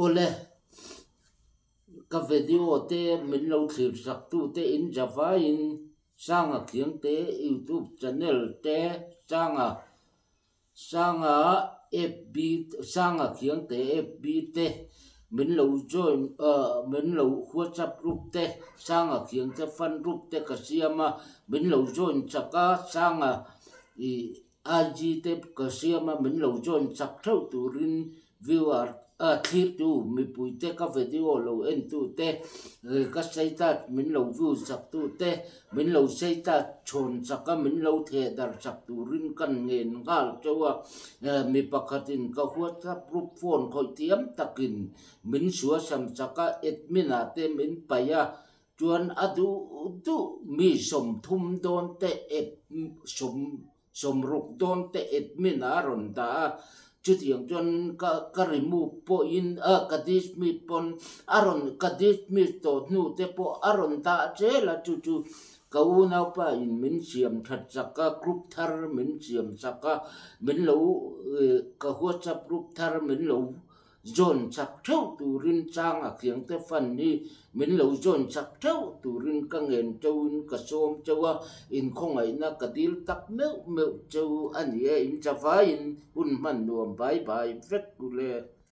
ole ka video te min lo thlir sak tu te in java in sanga khiang te YouTube channel te sanga FB sanga khiang te FB te min lo join min lo WhatsApp group te sanga khiang te fan group te ka siama min lo join chaka sanga i IG te ka siama min lo join chak thau turin viewer thlir tu mi pui te ka video lo en tu te ka saita min lo view sak tu te min lo saita chon chaka min lo the dar sak turin kan ngen ngal chawa mi pakhatin ka WhatsApp group phone khoi tiam takin min suwa sam chaka admin ate min paya chuan adu tu mi som thum don te som ruk don te admin aron da chu tiang chuan ka remove po in ka dismiss pon aron ka dismiss to nu te po aron da chela chu kauna pa in min siam that chaka group thar min siam chaka min lo ka WhatsApp group thar min lo zon chak thau turin chang a khiang te fan ni min lo zon chak thau turin ka ngen chawin ka som chawa in khongai na ka dil tak meu chaw ani in chawa in un man nuam bye bye vet kule